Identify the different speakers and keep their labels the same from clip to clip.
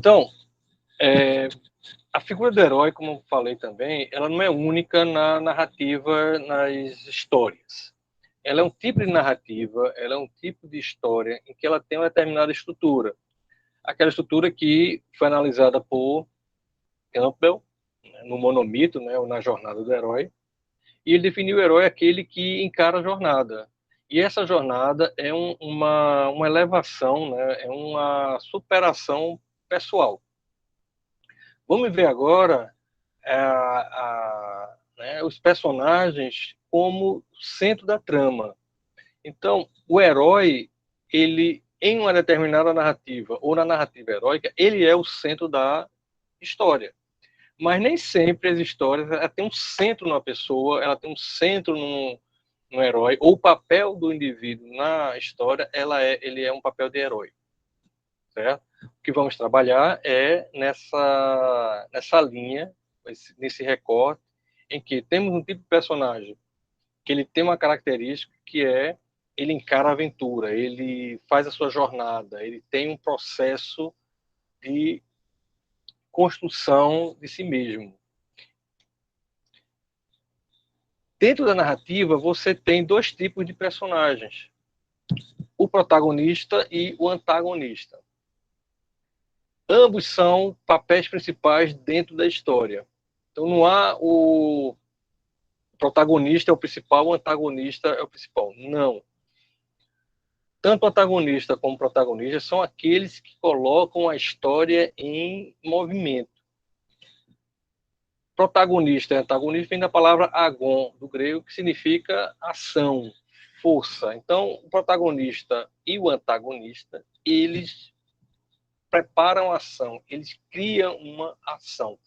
Speaker 1: Então, a figura do herói, como eu falei também, ela não é única na narrativa, nas histórias. Ela é um tipo de narrativa, ela é um tipo de história em que ela tem uma determinada estrutura. Aquela estrutura que foi analisada por Campbell, né, no Monomito, né, ou na Jornada do Herói, e ele definiu o herói aquele que encara a jornada. E essa jornada é uma elevação, né, é uma superação pessoal. Vamos ver agora né, os personagens como centro da trama. Então, o herói, ele, em uma determinada narrativa, ou na narrativa heróica, ele é o centro da história. Mas nem sempre as histórias ela tem um centro numa pessoa, ela tem um centro num herói, ou o papel do indivíduo na história, ele é um papel de herói. Certo? O que vamos trabalhar é nessa linha, nesse recorte, em que temos um tipo de personagem que ele tem uma característica que é ele encara a aventura, ele faz a sua jornada, ele tem um processo de construção de si mesmo. Dentro da narrativa, você tem dois tipos de personagens: o protagonista e o antagonista. Ambos são papéis principais dentro da história. Então não há o protagonista é o principal, o antagonista é o principal. Não. Tanto o antagonista como o protagonista são aqueles que colocam a história em movimento. Protagonista e antagonista vem da palavra agon, do grego, que significa ação, força. Então, o protagonista e o antagonista, eles preparam a ação, eles criam uma ação,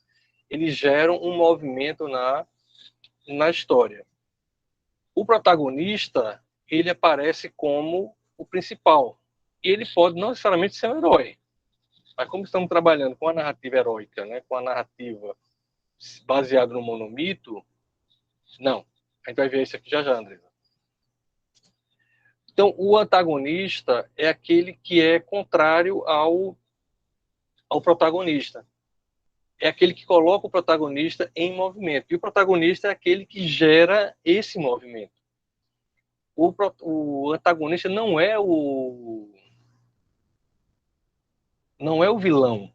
Speaker 1: eles geram um movimento na história. O protagonista, ele aparece como o principal, e ele pode não necessariamente ser um herói, mas como estamos trabalhando com a narrativa heróica, né, com a narrativa baseada no monomito, não. A gente vai ver isso aqui já, André. Então, o antagonista é aquele que é contrário ao protagonista. É aquele que coloca o protagonista em movimento. E o protagonista é aquele que gera esse movimento. O antagonista não é o vilão.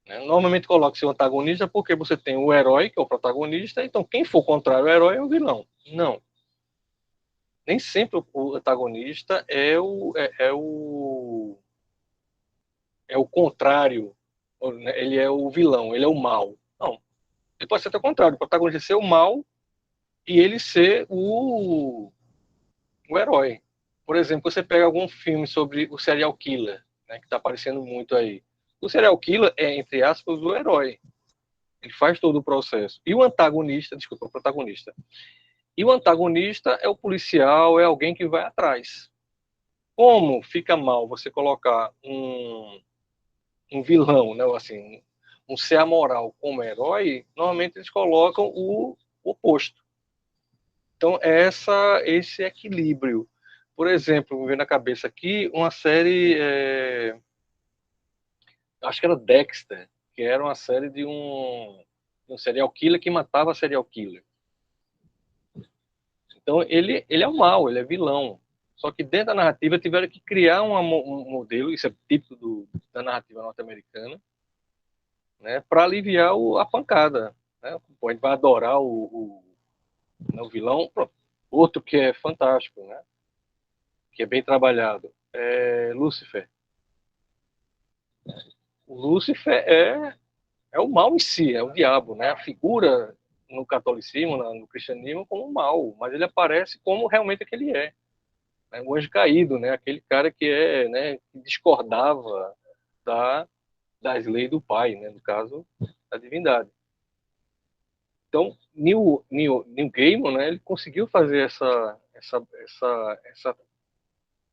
Speaker 1: Normalmente coloca-se o antagonista porque você tem o herói, que é o protagonista, então quem for contrário ao herói é o vilão. Não. Nem sempre o antagonista é o contrário, ele é o vilão, ele é o mal. Não. Ele pode ser até o contrário, o protagonista ser o mal e ele ser o herói. Por exemplo, você pega algum filme sobre o serial killer, né, que está aparecendo muito aí. O serial killer é, entre aspas, o herói. Ele faz todo o processo. E o antagonista, desculpa, o protagonista. E o antagonista é o policial, é alguém que vai atrás. Como fica mal você colocar um vilão, né, assim, um ser amoral como herói, normalmente eles colocam o oposto. Então, esse equilíbrio. Por exemplo, me vem na cabeça aqui uma série, acho que era Dexter, que era uma série de um serial killer que matava serial killer. Então, ele é o mal, ele é vilão. Só que dentro da narrativa tiveram que criar um modelo, isso é típico da narrativa norte-americana, né, para aliviar a pancada. Né? A gente vai adorar o vilão. Outro que é fantástico, né? Que é bem trabalhado, é Lúcifer. O Lúcifer é o mal em si, é o diabo, né? A figura no catolicismo, no cristianismo, como mal, mas ele aparece como realmente aquele é. Né? O anjo caído, né? Aquele cara que né, que discordava das leis do pai, né? No caso, da divindade. Então, Neil Gaiman, né? Ele conseguiu fazer essa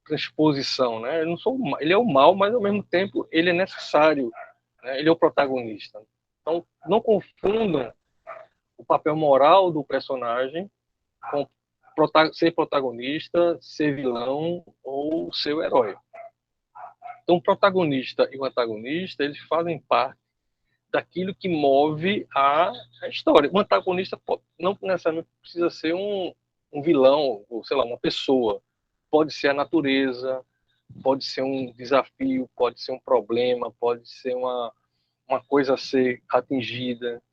Speaker 1: transposição, né? Ele é o mal, mas ao mesmo tempo ele é necessário, né? Ele é o protagonista. Então, não confundam o papel moral do personagem com ser protagonista, ser vilão ou ser o herói. Então, o protagonista e o antagonista, eles fazem parte daquilo que move a história. O antagonista não necessariamente precisa ser um vilão, ou sei lá, uma pessoa. Pode ser a natureza, pode ser um desafio, pode ser um problema, pode ser uma coisa a ser atingida.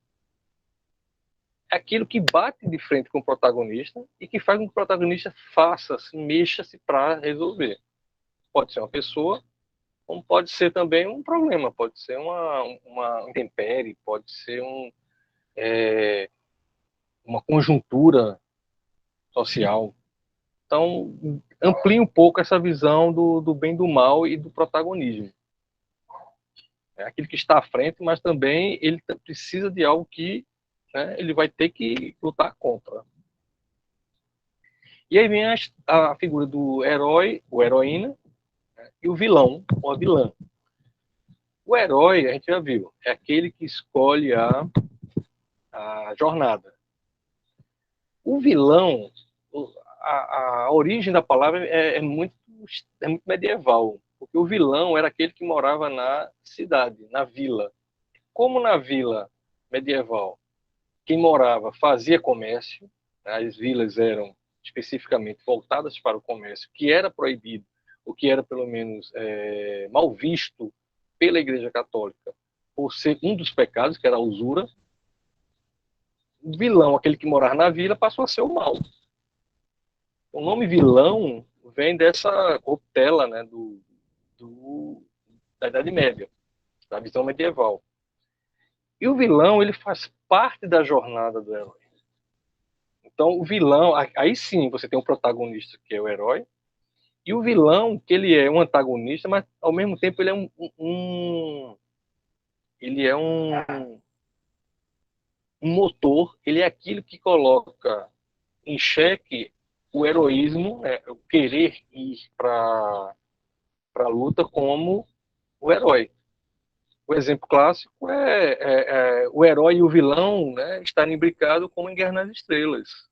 Speaker 1: É aquilo que bate de frente com o protagonista e que faz com que o protagonista faça-se, mexa-se para resolver. Pode ser uma pessoa, como pode ser também um problema, pode ser uma intempérie, pode ser uma conjuntura social. Então, amplie um pouco essa visão do bem e do mal e do protagonismo. É aquilo que está à frente, mas também ele precisa de algo que, né, ele vai ter que lutar contra. E aí vem a figura do herói, ou heroína, né, e o vilão, ou a vilã. O herói, a gente já viu, é aquele que escolhe a jornada. O vilão, a origem da palavra é muito medieval, porque o vilão era aquele que morava na cidade, na vila. Como na vila medieval, quem morava fazia comércio, as vilas eram especificamente voltadas para o comércio, que era proibido, o que era pelo menos mal visto pela Igreja Católica, por ser um dos pecados, que era a usura. O vilão, aquele que morava na vila, passou a ser o mal. O nome vilão vem dessa corruptela, né, da Idade Média, da visão medieval. E o vilão, ele faz parte da jornada do herói. Então, o vilão, aí sim você tem um protagonista, que é o herói, e o vilão, que ele é um antagonista, mas ao mesmo tempo ele é ele é um motor, ele é aquilo que coloca em xeque o heroísmo, né, o querer ir para a luta como o herói. O exemplo clássico é o herói e o vilão, né, estarem imbricados como em Guerra nas Estrelas.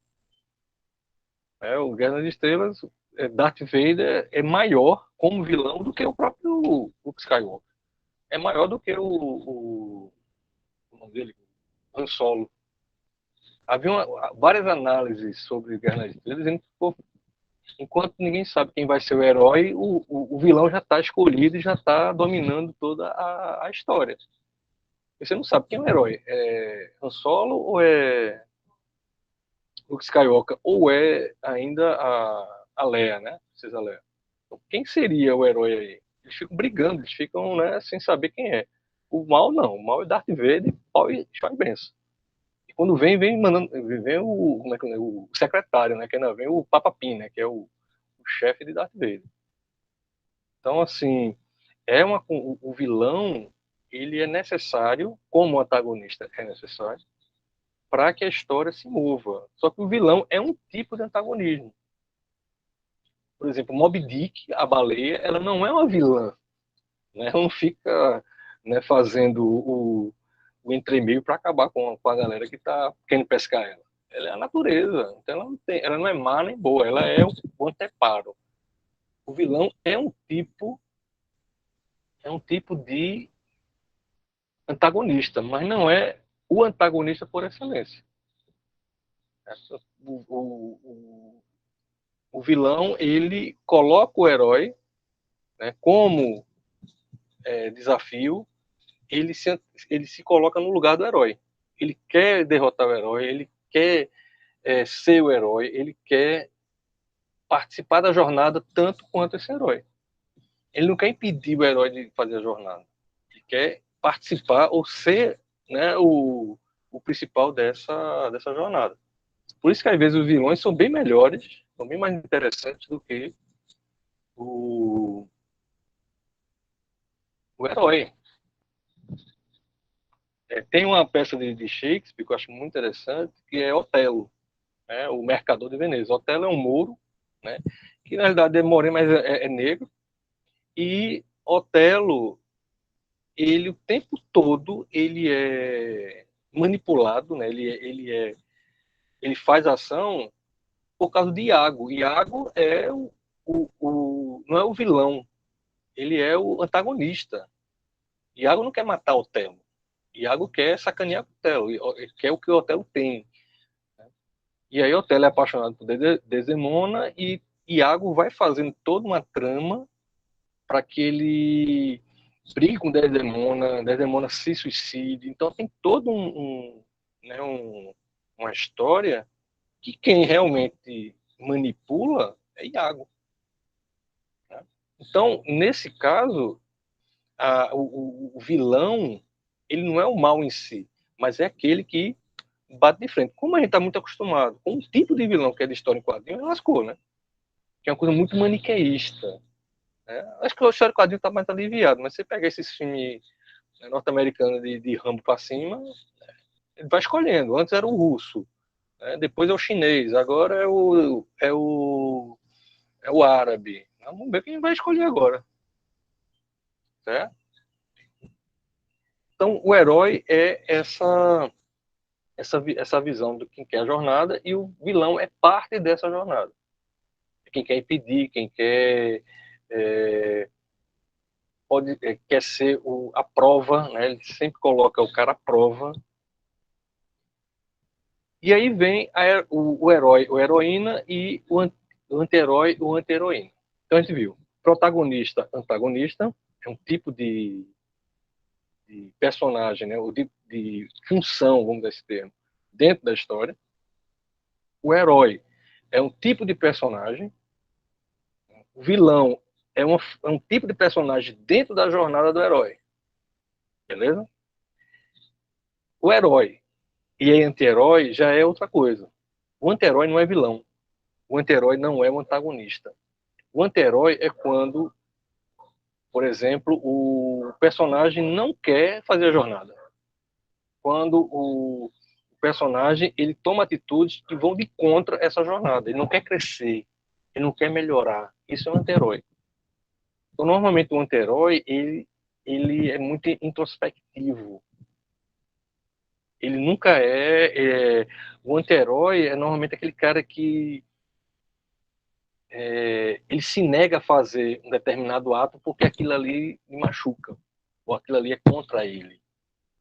Speaker 1: O Guerra nas Estrelas, Darth Vader é maior como vilão do que o próprio Luke Skywalker. É maior do que o nome dele, Han Solo. Havia várias análises sobre Guerra nas Estrelas, dizendo que, pô, enquanto ninguém sabe quem vai ser o herói, o vilão já está escolhido e já está dominando toda a história. Você não sabe quem é o herói. É Han Solo ou é Luke Skywalker? Ou é ainda a Leia, né? Princesa Leia. Então, quem seria o herói aí? Eles ficam brigando, eles ficam, né, sem saber quem é. O mal não. O mal é Darth Vader, pau e chá e benção. E quando vem mandando, vem o secretário, né? Que não, vem o Papapim, né? Que é o chefe de Darth Vader. Então, assim, o vilão, ele é necessário, como o antagonista é necessário, para que a história se mova. Só que o vilão é um tipo de antagonismo. Por exemplo, Moby Dick, a baleia, ela não é uma vilã, né? Ela não fica, né, fazendo o entremeio para acabar com a galera que está querendo pescar ela. Ela é a natureza, então ela não é má nem boa, ela é o anteparo. O vilão é um tipo de antagonista, mas não é o antagonista por excelência. O vilão, ele coloca o herói, né, como desafio, ele se coloca no lugar do herói. Ele quer derrotar o herói, ele quer ser o herói, ele quer participar da jornada tanto quanto esse herói. Ele não quer impedir o herói de fazer a jornada. Ele quer participar ou ser, né, o principal dessa jornada. Por isso que às vezes os vilões são bem melhores, são bem mais interessantes do que o, o herói. Tem uma peça de Shakespeare que eu acho muito interessante, que é Otelo, né, o Mercador de Veneza. Otelo é um mouro, né, que na realidade é moreno, mas é negro. E Otelo, ele o tempo todo ele é manipulado, né, ele faz ação por causa de Iago. Iago é não é o vilão. ele é o antagonista. Iago não quer matar Otelo. Iago quer sacanear o Otelo, quer o que o Otelo tem. E aí Otelo é apaixonado por Desdemona e Iago vai fazendo toda uma trama para que ele brigue com Desdemona, Desdemona se suicide. Então tem todo né, uma história que quem realmente manipula é Iago. Né? Então, nesse caso, o vilão, ele não é o mal em si, mas é aquele que bate de frente. Como a gente está muito acostumado com um tipo de vilão que é de história em quadrinho, lascou, né? Que é uma coisa muito maniqueísta. Né? Acho que o história em quadrinho está mais aliviado, mas você pega esses filmes, né, norte-americanos de Rambo para cima, ele vai escolhendo. Antes era o russo, né? Depois é o chinês, agora é o árabe. Vamos ver quem vai escolher agora. Certo? Então, o herói é essa visão de quem quer a jornada, e o vilão é parte dessa jornada. Quem quer impedir, quem quer quer ser a prova, né? Ele sempre coloca o cara à prova. E aí vem o herói, a heroína, e o anti-herói, o anti-heroína. Então a gente viu protagonista, antagonista, é um tipo de personagem, né? O de função, vamos dar esse termo, dentro da história. O herói é um tipo de personagem. O vilão é um tipo de personagem dentro da jornada do herói. Beleza? O herói e anti-herói já é outra coisa. O anti-herói não é vilão. O anti-herói não é o antagonista. O anti-herói é quando, por exemplo, o personagem não quer fazer a jornada. Quando o personagem ele toma atitudes que vão de contra essa jornada. Ele não quer crescer, ele não quer melhorar. Isso é um anti-herói. Então, normalmente, o anti-herói ele é muito introspectivo. Ele nunca o anti-herói é normalmente aquele cara que ele se nega a fazer um determinado ato porque aquilo ali me machuca, ou aquilo ali é contra ele.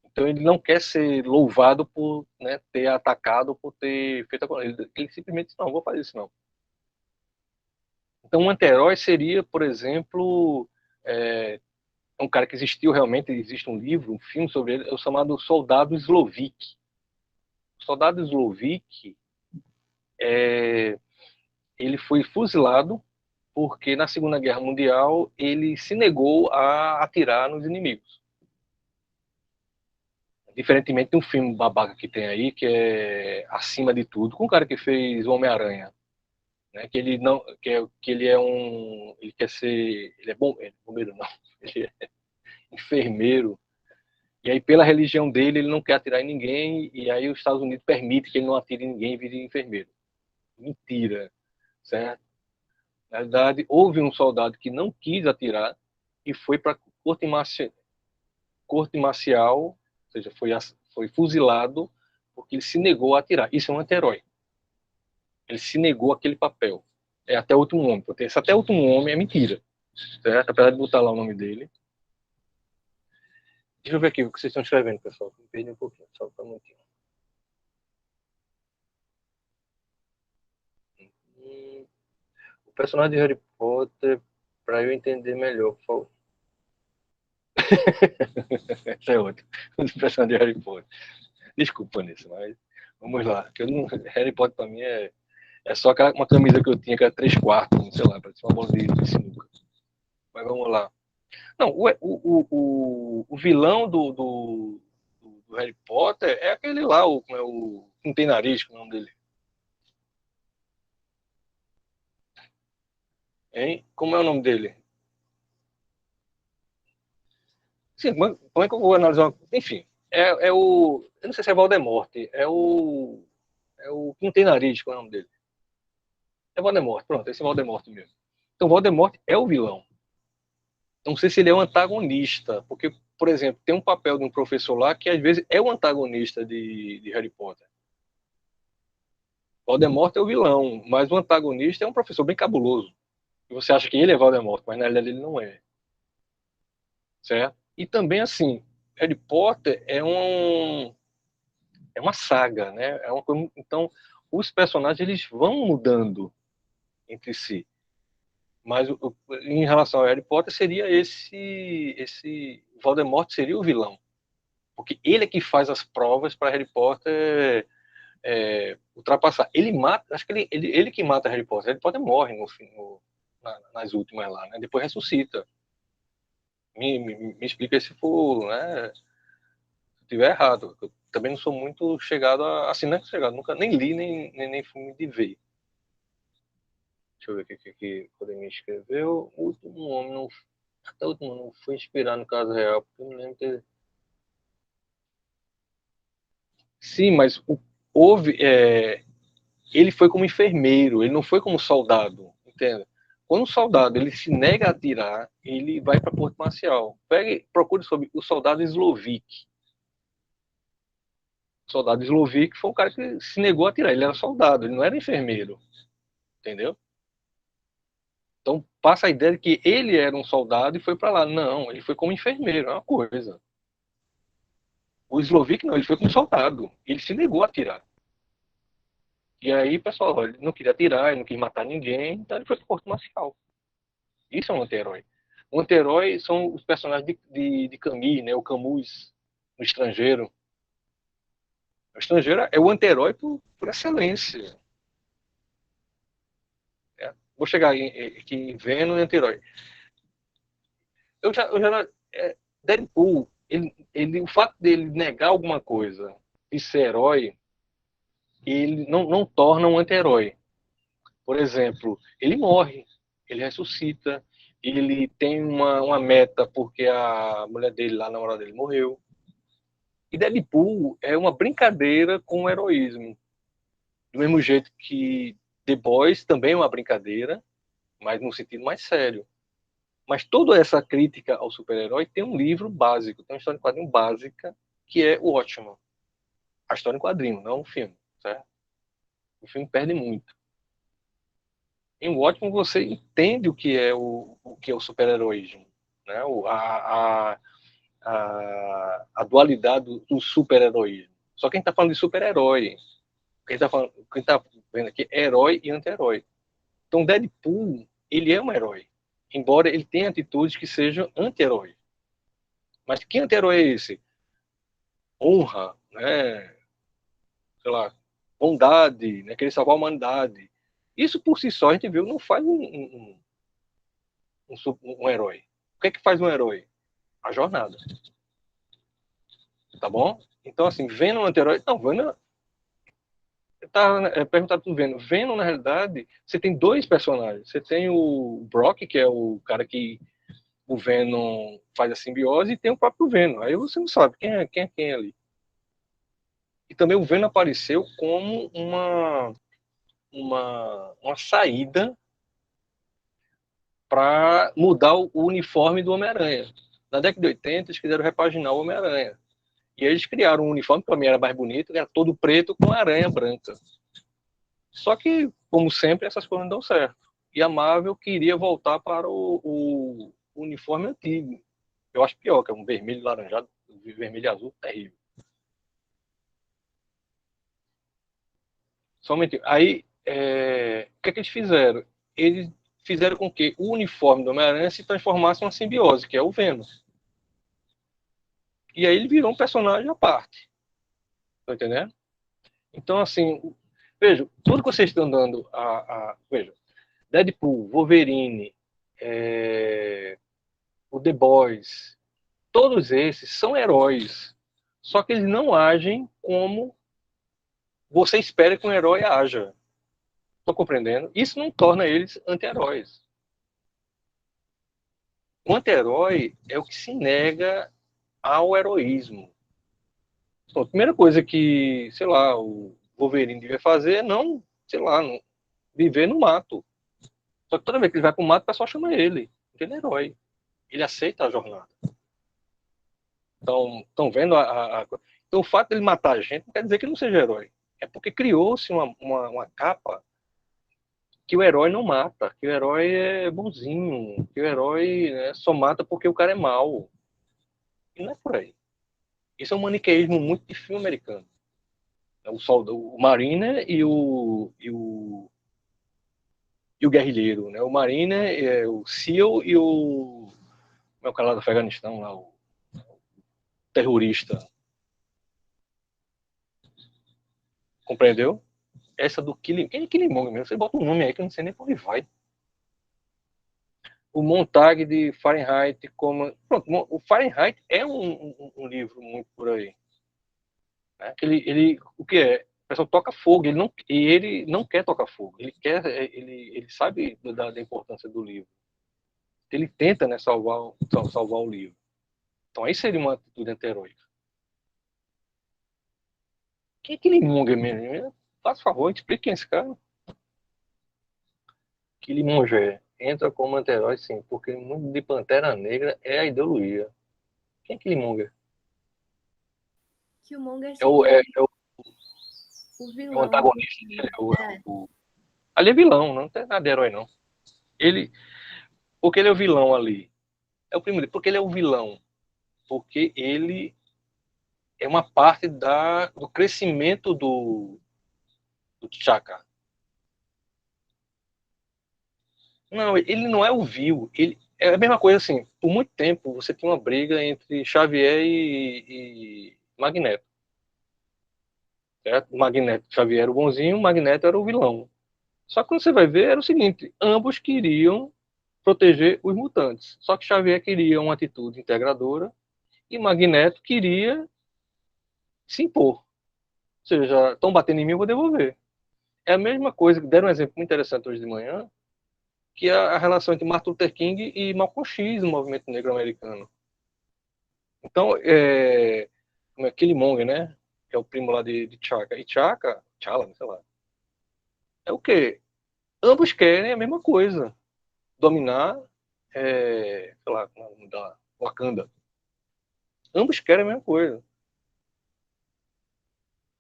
Speaker 1: Então ele não quer ser louvado por, né, ter atacado, por ter feito a coisa. Ele simplesmente diz, não vou fazer isso não. Então um anti-herói seria, por exemplo, um cara que existiu realmente, existe um livro, um filme sobre ele, é o chamado Soldado Slovik. O Soldado Slovik, ele foi fuzilado porque na Segunda Guerra Mundial ele se negou a atirar nos inimigos. Diferentemente de um filme babaca que tem aí, que é Acima de Tudo, com o cara que fez o Homem-Aranha, né? Que ele não, que ele é um, ele quer ser, ele é bom, bombeiro não, ele é enfermeiro. E aí pela religião dele ele não quer atirar em ninguém, e aí os Estados Unidos permite que ele não atire em ninguém e vire enfermeiro. Mentira, certo? Na verdade, houve um soldado que não quis atirar e foi para corte marcial, ou seja, foi fuzilado porque ele se negou a atirar. Isso é um anti-herói. Ele se negou aquele papel. É Até o Último Homem. Porque esse Até o Último Homem é mentira, certo? Apesar de botar lá o nome dele. Deixa eu ver aqui o que vocês estão escrevendo, pessoal. Me perdi um pouquinho, só para um minutinho. O personagem de Harry Potter, para eu entender melhor, por favor. Esse é outro. O personagem de Harry Potter. Desculpa nisso, mas vamos lá. Harry Potter para mim é só uma camisa que eu tinha, que era 3/4, sei lá, parecia uma bola de sinuca. Mas vamos lá. Não, o vilão do Harry Potter é aquele lá, o não tem nariz, como é o nome dele. Hein? Como é o nome dele? Sim, como é que eu vou analisar? Enfim, eu não sei se é Voldemort, é o que não tem nariz, como é o nome dele? É Voldemort, pronto, esse é Voldemort mesmo. Então, Voldemort é o vilão. Não sei se ele é um antagonista, porque, por exemplo, tem um papel de um professor lá que às vezes é o antagonista de Harry Potter. Voldemort é o vilão, mas o antagonista é um professor bem cabuloso. E você acha que ele é Voldemort, mas na realidade ele não é. certo? E também, assim, Harry Potter é uma saga, né? Então, os personagens eles vão mudando entre si. Mas em relação ao Harry Potter seria esse Voldemort seria o vilão, porque ele é que faz as provas para Harry Potter ultrapassar. Ele mata, acho que ele que mata Harry Potter. Harry Potter morre no fim, nas últimas lá, né? Depois ressuscita. Me explica se for, né? Se eu tiver errado. Eu também não sou muito chegado assim, não é chegado, nunca nem li nem filme de ver. Deixa eu ver o que Podemos escreveu. O último homem não, até o último homem não foi inspirado no caso real, porque eu não lembro ter... Sim, mas houve, ele foi como enfermeiro, ele não foi como soldado, entende? Quando o soldado ele se nega a atirar, ele vai para Porto Marcial. Procure sobre o soldado Slovik. O soldado Slovik foi um cara que se negou a atirar, ele era soldado, ele não era enfermeiro, entendeu? Então passa a ideia de que ele era um soldado e foi para lá. Não, ele foi como enfermeiro, é uma coisa. O Slovik não, ele foi como soldado, ele se negou a atirar. E aí, pessoal, ele não queria atirar, ele não quis matar ninguém, então ele foi para Porto Marcial. Isso é um anti-herói. O anti-herói são os personagens de Camus, né? O Camus, no estrangeiro. O estrangeiro é o anti-herói por excelência. Né? Vou chegar aqui vendo o anti-herói. Eu já Deadpool, o fato dele negar alguma coisa e ser herói, ele não torna um anti-herói. Por exemplo, ele morre, ele ressuscita, ele tem uma meta porque a mulher dele, lá, a namorada dele, morreu. E Deadpool é uma brincadeira com o heroísmo. Do mesmo jeito que The Boys também é uma brincadeira, mas num sentido mais sério. Mas toda essa crítica ao super-herói tem um livro básico, tem uma história em quadrinho básica, que é o Watchmen. A história em quadrinho, não o filme, certo? O filme perde muito. Em Watchmen você entende o que é o super-heroísmo, né? A dualidade do super-heroísmo. Só que a gente está falando de super-herói. Quem tá vendo aqui é herói e anti-herói. Então, Deadpool, ele é um herói. Embora ele tenha atitudes que sejam anti-herói. Mas que anti-herói é esse? Honra, né? Sei lá, bondade, né? Querer salvar a humanidade. Isso por si só, a gente viu, não faz um herói. O que é que faz um herói? A jornada. Tá bom? Então, assim, vendo um anti-herói... Não, vendo tá perguntado pro Venom. Venom, na realidade, você tem dois personagens. Você tem o Brock, que é o cara que o Venom faz a simbiose, e tem o próprio Venom. Aí você não sabe quem é ali. E também o Venom apareceu como uma saída para mudar o uniforme do Homem-Aranha. Na década de 80, eles quiseram repaginar o Homem-Aranha. E aí eles criaram um uniforme que para mim era mais bonito, que era todo preto com aranha branca. Só que, como sempre, essas coisas não dão certo. E a Marvel queria voltar para o uniforme antigo. Eu acho pior, que é um vermelho laranjado, vermelho e azul, terrível. Somente. Aí, o que é que eles fizeram? Eles fizeram com que o uniforme do Homem-Aranha se transformasse em uma simbiose, que é o Venom. E aí ele virou um personagem à parte. Tá entendendo? Então, assim, veja, tudo que vocês estão dando veja, Deadpool, Wolverine, o The Boys, todos esses são heróis. Só que eles não agem como você espera que um herói haja. Estou compreendendo? Isso não torna eles anti-heróis. O anti-herói é o que se nega ao heroísmo. Então, a primeira coisa que, sei lá, o Wolverine devia fazer é não, sei lá, não, viver no mato. Só que toda vez que ele vai para o mato, o pessoal chama ele. Porque ele é herói. Ele aceita a jornada. Então, estão vendo Então, o fato de ele matar a gente não quer dizer que ele não seja herói. É porque criou-se uma capa que o herói não mata, que o herói é bonzinho, que o herói, né, só mata porque o cara é mau. E não é por aí. Isso é um maniqueísmo muito de filme americano. O Mariner e o guerrilheiro, né? O Mariner, o SEAL e o... Como é o cara lá do Afeganistão, lá, o terrorista. Compreendeu? Essa do Killing... Quem é Killing mesmo? Você bota um nome aí que eu não sei nem por onde vai. O Montag de Fahrenheit, como... Pronto, o Fahrenheit é um livro muito por aí. Né? O que é? O pessoal toca fogo, ele não quer tocar fogo, ele sabe da importância do livro. Ele tenta, né, salvar o livro. Então aí seria uma atitude anti-heróica. Quem é aquele Killmonger mesmo? Faz favor, explique quem é esse cara. Killmonger entra como anti-herói, sim, porque o mundo de Pantera Negra é a ideologia. Quem é Killmonger?
Speaker 2: Killmonger
Speaker 1: É o,
Speaker 2: seria o
Speaker 1: é o
Speaker 2: vilão.
Speaker 1: antagonista. Ali é vilão, não tem nada de herói, não. Porque ele é o vilão ali. É o primeiro, porque ele é o vilão. Porque ele é uma parte do crescimento do T'Chaka. Não, ele não é o vil. Ele, é a mesma coisa assim. Por muito tempo você tinha uma briga entre Xavier e Magneto. Certo? Magneto, Xavier era o bonzinho, Magneto era o vilão. Só que quando você vai ver, era o seguinte: ambos queriam proteger os mutantes. Só que Xavier queria uma atitude integradora e Magneto queria se impor. Ou seja, estão batendo em mim, eu vou devolver. É a mesma coisa, deram um exemplo muito interessante hoje de manhã, que é a relação entre Martin Luther King e Malcolm X no movimento negro americano. Então, como é Killmonger, né? Que é o primo lá de Chaka. E T'Challa, sei lá. É o quê? Ambos querem a mesma coisa. Dominar, sei lá, da Wakanda. Ambos querem a mesma coisa.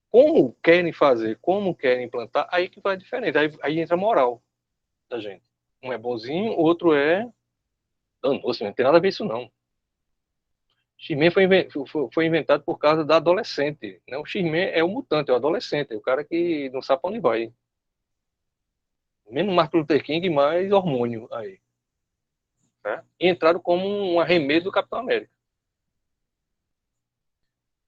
Speaker 1: Como querem fazer, como querem implantar, aí que vai a diferença. Aí entra a moral da gente. Um é bonzinho, o outro é danoso. Não tem nada a ver isso, não. X-Men foi inventado por causa da adolescente. Né? O X-Men é o mutante, é o adolescente, é o cara que não sabe pra onde vai. Menos Martin Luther King, mais hormônio aí. Né? E entraram como um arremedo do Capitão América.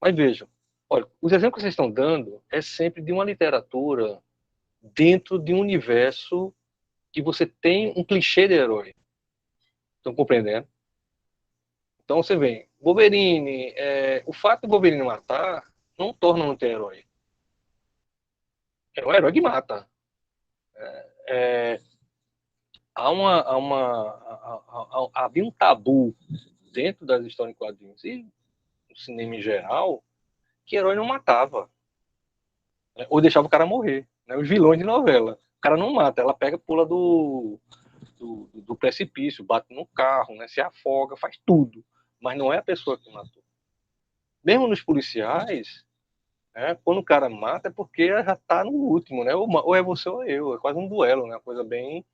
Speaker 1: Mas vejam, olha, os exemplos que vocês estão dando é sempre de uma literatura dentro de um universo que você tem um clichê de herói. Estão compreendendo? Então você vê, Wolverine, o fato de Wolverine matar não torna um anti-herói. É um herói que mata. É, havia um tabu dentro das histórias em quadrinhos e no cinema em geral que herói não matava, né? Ou deixava o cara morrer, né? Os vilões de novela, o cara não mata, ela pega, pula do precipício, bate no carro, né? Se afoga, faz tudo, mas não é a pessoa que matou. Mesmo nos policiais, né? Quando o cara mata é porque já está no último, né? Ou é você ou eu, é quase um duelo, né? Uma coisa bem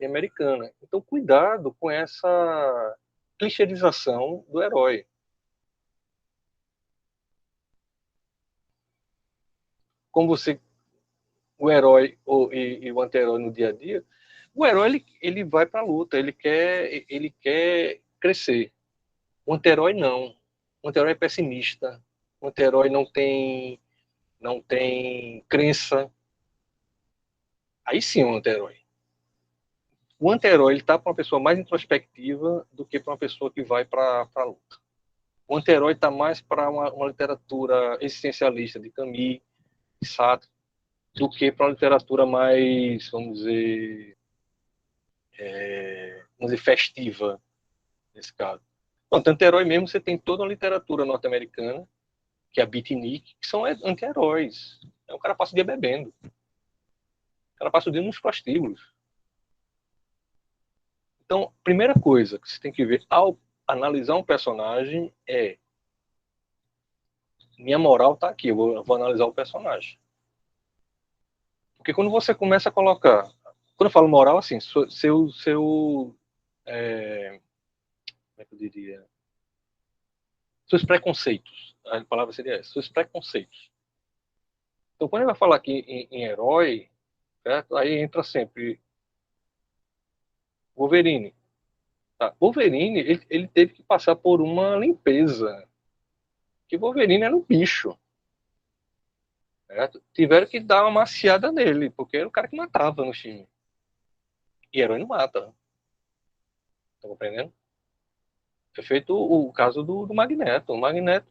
Speaker 1: americana. Então, cuidado com essa clichêização do herói. Como o herói e o anti-herói no dia a dia, o herói ele vai para a luta, ele quer crescer. O anti-herói não. O anti-herói é pessimista. O anti-herói não tem crença. Aí sim, o anti-herói. O anti-herói ele está para uma pessoa mais introspectiva do que para uma pessoa que vai para a luta. O anti-herói está mais para uma literatura existencialista de Camus, de Sartre, do que para uma literatura mais, vamos dizer, festiva, nesse caso. Bom, anti-herói mesmo, você tem toda uma literatura norte-americana, que é a beatnik, que são anti-heróis. O cara passa o dia bebendo. O cara passa o dia nos prostíbulos. Então, primeira coisa que você tem que ver ao analisar um personagem é: minha moral está aqui, eu vou analisar o personagem. Porque quando você começa a colocar, quando eu falo moral, assim, como é que eu diria? seus preconceitos. A palavra seria essa, seus preconceitos. Então, quando ele vai falar aqui em herói, certo? Aí entra sempre Wolverine. Tá? Wolverine, ele teve que passar por uma limpeza. Que Wolverine era um bicho. Certo? Tiveram que dar uma maciada nele, porque era o cara que matava no time. E herói não mata. Tá compreendendo? Foi feito o caso do Magneto. O Magneto,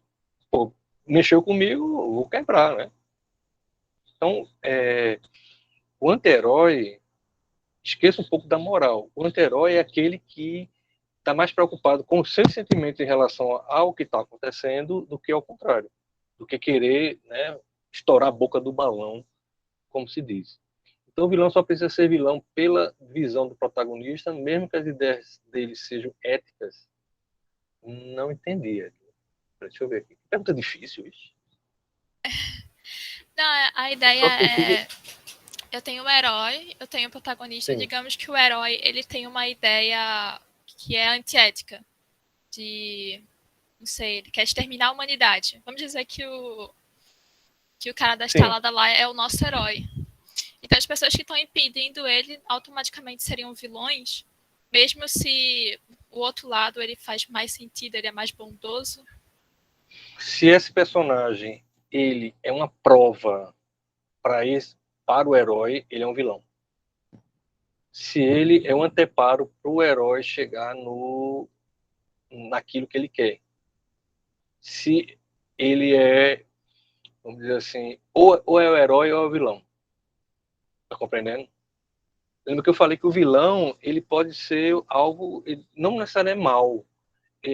Speaker 1: pô, mexeu comigo, vou quebrar, né? Então, o anti-herói, esqueça um pouco da moral. O anti-herói é aquele que está mais preocupado com os seus sentimentos em relação ao que está acontecendo do que ao contrário. Do que querer, né, estourar a boca do balão, como se diz. Então o vilão só precisa ser vilão pela visão do protagonista, mesmo que as ideias dele sejam éticas. Não entendi. Deixa eu ver aqui. Pergunta difícil isso.
Speaker 2: Não, a ideia
Speaker 1: Só consigo...
Speaker 2: é... Eu tenho o herói, eu tenho o protagonista.
Speaker 1: Sim.
Speaker 2: Digamos que o herói, ele tem uma ideia que é antiética. De... Não sei, ele quer exterminar a humanidade. Vamos dizer que o cara da estalada lá é o nosso herói. Então as pessoas que estão impedindo ele automaticamente seriam vilões, mesmo se o outro lado ele faz mais sentido, ele é mais bondoso.
Speaker 1: Se esse personagem ele é uma prova para o herói, ele é um vilão. Se ele é um anteparo para o herói chegar naquilo que ele quer. Se ele é, vamos dizer assim, ou é o herói ou é o vilão. Tá compreendendo? Lembra que eu falei que o vilão, ele pode ser algo, não necessariamente mal,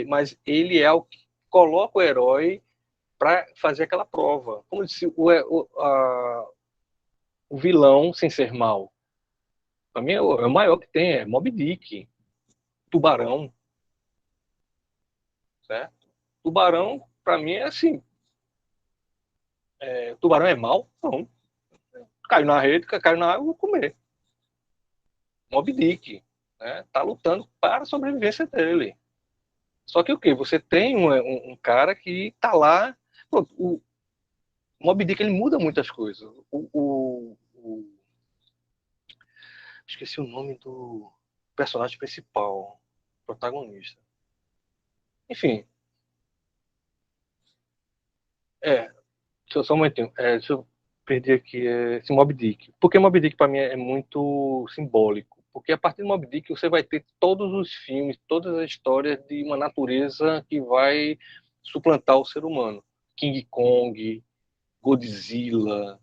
Speaker 1: mas ele é o que coloca o herói para fazer aquela prova. Como eu disse, o vilão, sem ser mal, para mim é o maior que tem, é Moby Dick, Tubarão, certo? Tubarão, para mim, é assim, tubarão é mal? Não. Caiu na rede, caiu na água, eu vou comer. Moby Dick, né? Tá lutando para a sobrevivência dele. Só que o quê? Você tem um cara que tá lá. Pronto, o Moby Dick ele muda muitas coisas. Esqueci o nome do personagem principal, protagonista. Enfim, é. Só um momentinho. Deixa eu perder aqui. Esse Moby Dick. Porque Moby Dick para mim é muito simbólico. Porque a partir do Moby Dick você vai ter todos os filmes, todas as histórias de uma natureza que vai suplantar o ser humano. King Kong, Godzilla,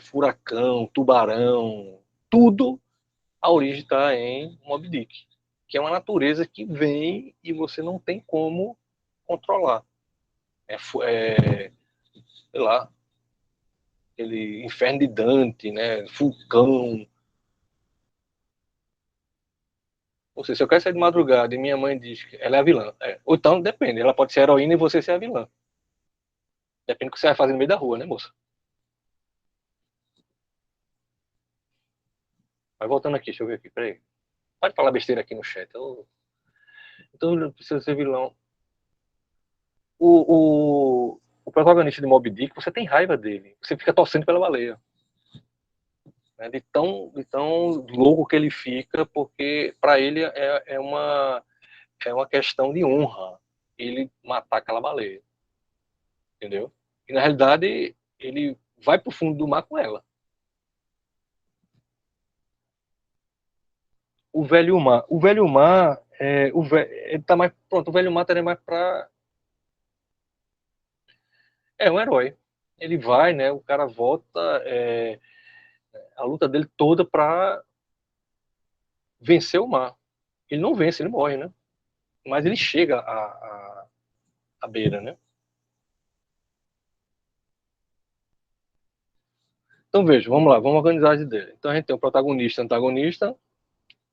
Speaker 1: Furacão, Tubarão, tudo a origem está em Moby Dick, que é uma natureza que vem e você não tem como controlar. Sei lá, aquele Inferno de Dante, né? Vulcão. Ou seja, se eu quero sair de madrugada e minha mãe diz que ela é a vilã. Ou então, depende, ela pode ser a heroína e você ser a vilã. Depende do que você vai fazer no meio da rua, né, moça? Vai voltando aqui, deixa eu ver aqui, peraí. Pode falar besteira aqui no chat. Então, não precisa ser vilão. O protagonista de Moby Dick, você tem raiva dele. Você fica torcendo pela baleia. Né, de tão louco que ele fica, porque para ele é uma questão de honra ele matar aquela baleia, entendeu? E na realidade ele vai pro fundo do mar com ela. O velho mar ele tá mais pronto. O velho mar estaria mais para um herói. Ele vai, né? O cara volta a luta dele toda para vencer o mar. Ele não vence, ele morre, né? Mas ele chega à beira, né? Então veja, vamos lá, vamos organizar as ideias. Então a gente tem o protagonista, antagonista,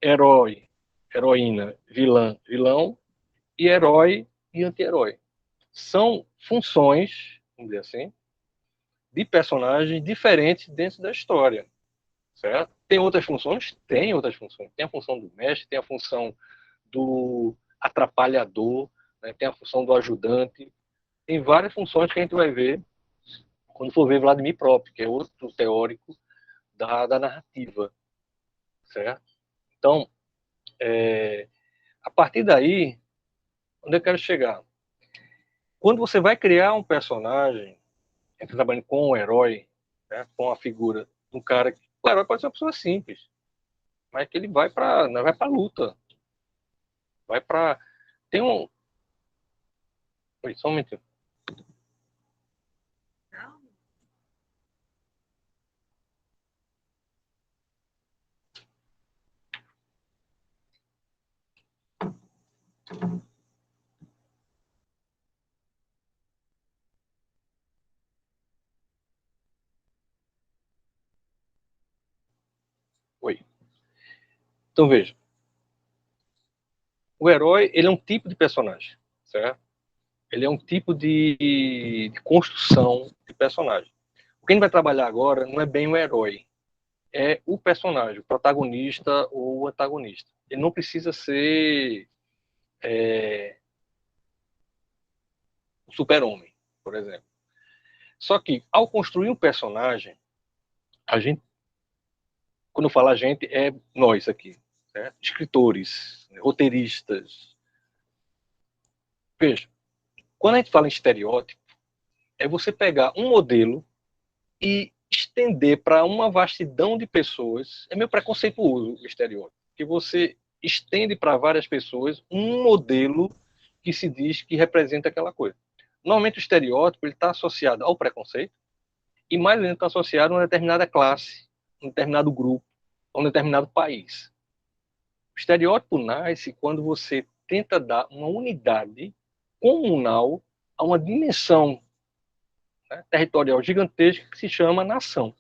Speaker 1: herói, heroína, vilã, vilão, e herói e anti-herói. São funções, vamos dizer assim, de personagens diferentes dentro da história, certo? Tem outras funções? Tem outras funções. Tem a função do mestre, tem a função do atrapalhador, né? Tem a função do ajudante, tem várias funções que a gente vai ver quando for ver Vladimir Propp, que é outro teórico da narrativa, certo? Então, a partir daí, onde eu quero chegar? Quando você vai criar um personagem, trabalhando com um herói, né, com a figura de um cara que, o herói pode ser uma pessoa simples, mas que ele vai para luta, vai para tem um, oi, só um minuto. Oi. Então veja, o herói ele é um tipo de personagem, certo? Ele é um tipo de construção de personagem. O que a gente vai trabalhar agora não é bem o herói, é o personagem, o protagonista ou o antagonista. Ele não precisa ser o super-homem, por exemplo. Só que, ao construir um personagem, a gente, quando eu falo a gente, é nós aqui, certo? Escritores, roteiristas. Veja, quando a gente fala em estereótipo, é você pegar um modelo e estender para uma vastidão de pessoas. É meio preconceituoso o estereótipo, que você estende para várias pessoas um modelo que se diz que representa aquela coisa. Normalmente o estereótipo está associado ao preconceito e mais ainda está associado a uma determinada classe, um determinado grupo, a um determinado país. O estereótipo nasce quando você tenta dar uma unidade comunal a uma dimensão, né, territorial gigantesca que se chama nação.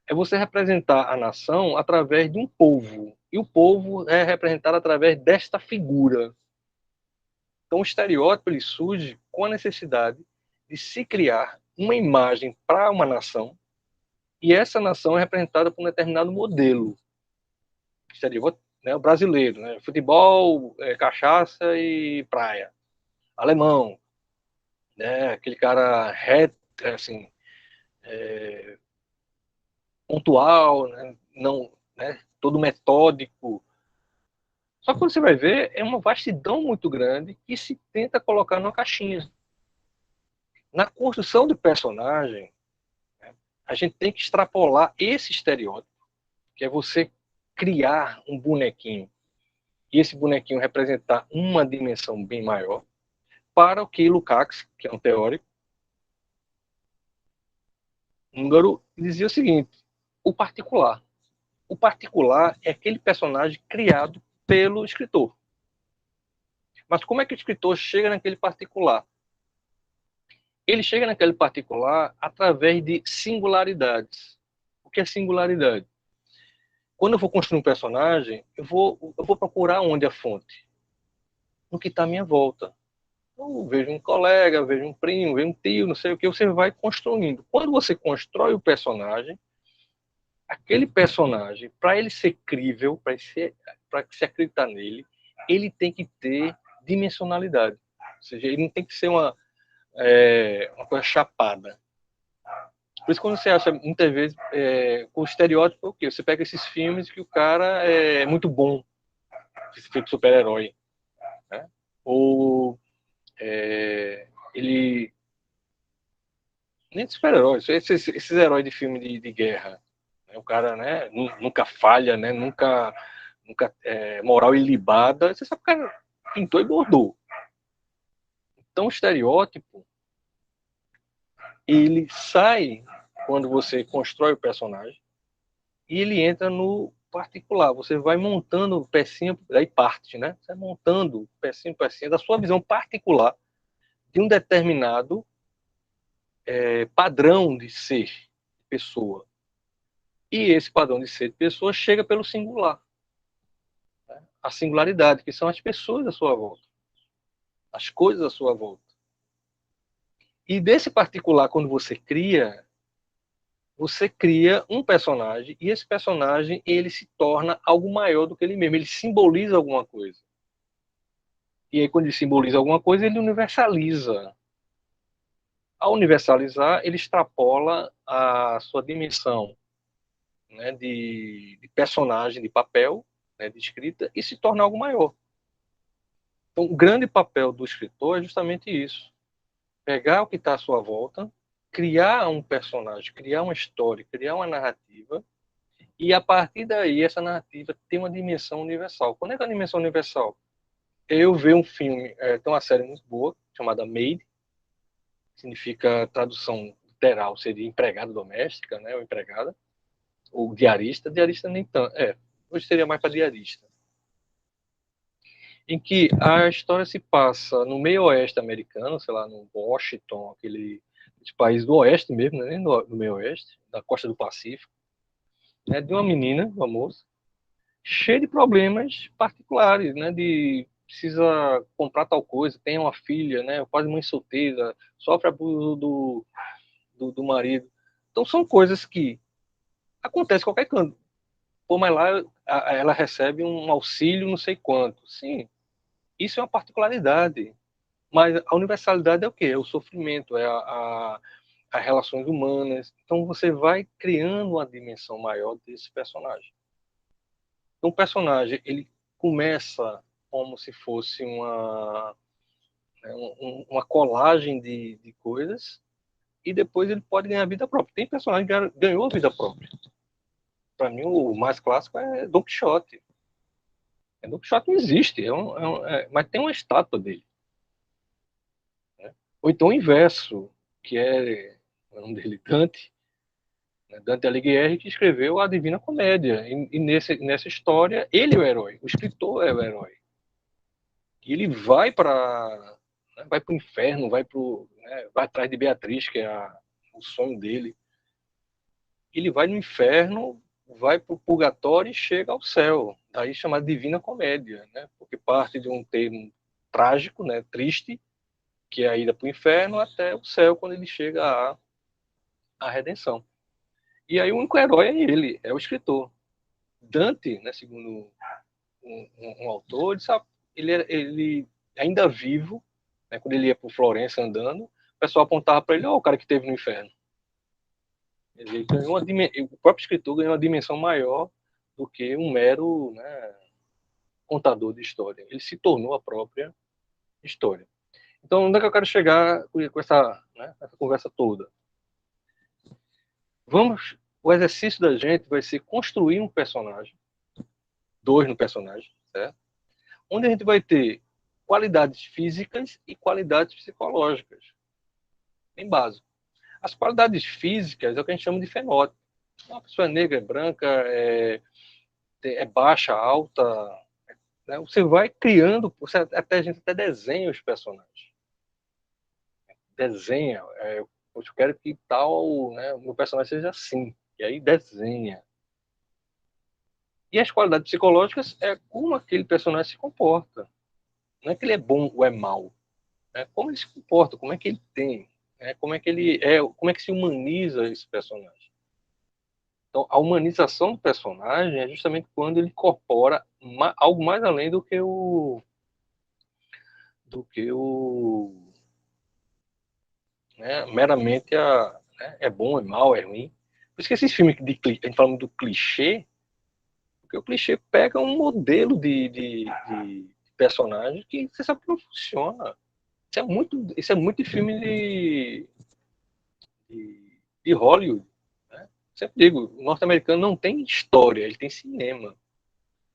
Speaker 1: É você representar a nação através de um povo. E o povo é representado através desta figura. Então, o estereótipo ele surge com a necessidade de se criar uma imagem para uma nação, e essa nação é representada por um determinado modelo. Estereótipo, né, o brasileiro, né, futebol, cachaça e praia. Alemão, né, aquele cara reto, assim, pontual, né, não, né, todo metódico. Só que quando você vai ver, é uma vastidão muito grande que se tenta colocar numa caixinha. Na construção do personagem, né, a gente tem que extrapolar esse estereótipo, que é você criar um bonequinho e esse bonequinho representar uma dimensão bem maior, para o que Lukács, que é um teórico húngaro, dizia o seguinte: o particular. O particular é aquele personagem criado pelo escritor. Mas como é que o escritor chega naquele particular? Ele chega naquele particular através de singularidades. O que é singularidade? Quando eu vou construir um personagem, eu vou procurar onde é a fonte? No que está à minha volta. Eu vejo um colega, vejo um primo, vejo um tio, não sei o que, você vai construindo. Quando você constrói o personagem, aquele personagem, para ele ser crível, para se acreditar nele, ele tem que ter dimensionalidade. Ou seja, ele não tem que ser uma coisa chapada. Por isso, quando você acha, muitas vezes, com o estereótipo, o quê? Você pega esses filmes que o cara é muito bom, feito super-herói, né? Ou ele... Nem de super-heróis, esses heróis de filme de guerra. Né? O cara, né, nunca falha, né? Nunca moral ilibada. Você sabe que o cara pintou e bordou. Então, o estereótipo, ele sai quando você constrói o personagem e ele entra no particular. Você vai montando pecinha, aí parte, né? Você vai montando pecinha por pecinha da sua visão particular de um determinado padrão de ser pessoa. E esse padrão de ser de pessoa chega pelo singular. Né? A singularidade, que são as pessoas à sua volta. As coisas à sua volta. E desse particular, quando você cria um personagem, e esse personagem ele se torna algo maior do que ele mesmo, ele simboliza alguma coisa. E aí, quando ele simboliza alguma coisa, ele universaliza. Ao universalizar, ele extrapola a sua dimensão, né, de personagem, de papel, né, de escrita, e se torna algo maior. Então, o grande papel do escritor é justamente isso. Pegar o que está à sua volta, criar um personagem, criar uma história, criar uma narrativa, e a partir daí essa narrativa tem uma dimensão universal. Quando é que é a dimensão universal? Eu ver um filme, tem uma série muito boa, chamada Maid, significa tradução literal, seria empregada doméstica, né, ou empregada, ou diarista nem tanto, hoje seria mais para diarista, em que a história se passa no meio oeste americano, sei lá, no Washington, aquele país do oeste mesmo, né, nem do meio oeste, da costa do Pacífico, né, de uma menina, uma moça, cheia de problemas particulares, né, de precisa comprar tal coisa, tem uma filha, né, quase mãe solteira, sofre abuso do marido. Então são coisas que acontecem em qualquer canto. Pô, mas lá ela recebe um auxílio não sei quanto. Sim, isso é uma particularidade. Mas a universalidade é o quê? É o sofrimento, as relações humanas. Então você vai criando uma dimensão maior desse personagem. Então o personagem, ele começa como se fosse uma colagem de coisas e depois ele pode ganhar vida própria. Tem personagem que ganhou vida própria. Para mim, o mais clássico é Don Quixote. Don Quixote não existe, mas tem uma estátua dele. Né? Ou então o inverso, que o nome dele, Dante, né? Dante Alighieri, que escreveu a Divina Comédia. E nessa história, ele é o herói, o escritor é o herói. E ele vai para o inferno, vai atrás de Beatriz, que é o sonho dele. Ele vai no inferno, vai para o purgatório e chega ao céu. Daí chamada Divina Comédia, né? Porque parte de um termo trágico, né? Triste, que é a ida para o inferno, até o céu, quando ele chega à redenção. E aí o único herói é ele, é o escritor. Dante, né, segundo um autor, ele ainda vivo, né, quando ele ia para Florença andando, o pessoal apontava para ele, o cara que teve no inferno. Ele ganhou o próprio escritor ganhou uma dimensão maior do que um mero, né, contador de história. Ele se tornou a própria história. Então, onde é que eu quero chegar com essa conversa toda? O exercício da gente vai ser construir um personagem, dois no personagem, certo? Onde a gente vai ter qualidades físicas e qualidades psicológicas, em base. As qualidades físicas é o que a gente chama de fenótipo. Uma pessoa é negra, é branca, é baixa, alta, né? Você vai criando, a gente até desenha os personagens. Desenha, eu quero que tal, né, o meu personagem seja assim. E aí desenha. E as qualidades psicológicas é como aquele personagem se comporta. Não é que ele é bom ou é mau. É como ele se comporta, como é que ele tem. Como é que ele é, como é que se humaniza esse personagem. Então, a humanização do personagem é justamente quando ele incorpora algo mais além do que né, meramente é bom, é mal, é ruim. Por isso que esses filmes a gente fala do clichê, porque o clichê pega um modelo de personagem que você sabe que não funciona. Isso é muito de filme de Hollywood. Né? Sempre digo, o norte-americano não tem história, ele tem cinema.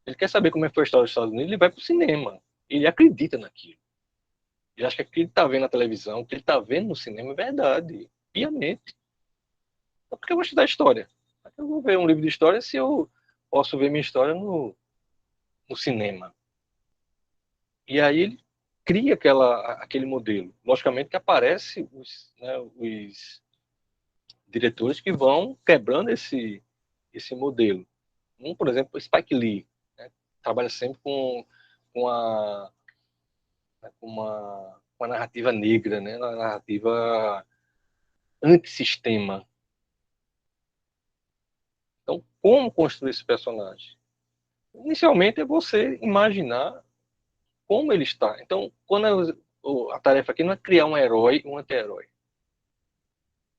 Speaker 1: Ele quer saber como é que foi a história dos Estados Unidos, ele vai para o cinema. Ele acredita naquilo. Ele acha que aquilo que ele está vendo na televisão, o que ele está vendo no cinema é verdade, piamente. Então, por que eu vou estudar história? Eu vou ver um livro de história se eu posso ver minha história no cinema. E aí ele cria aquele modelo. Logicamente que aparece os diretores que vão quebrando esse modelo. Por exemplo, Spike Lee, né? Trabalha sempre com uma narrativa negra, né? Uma narrativa antissistema. Então, como construir esse personagem? Inicialmente é você imaginar como ele está. Então, a tarefa aqui não é criar um herói e um anti-herói.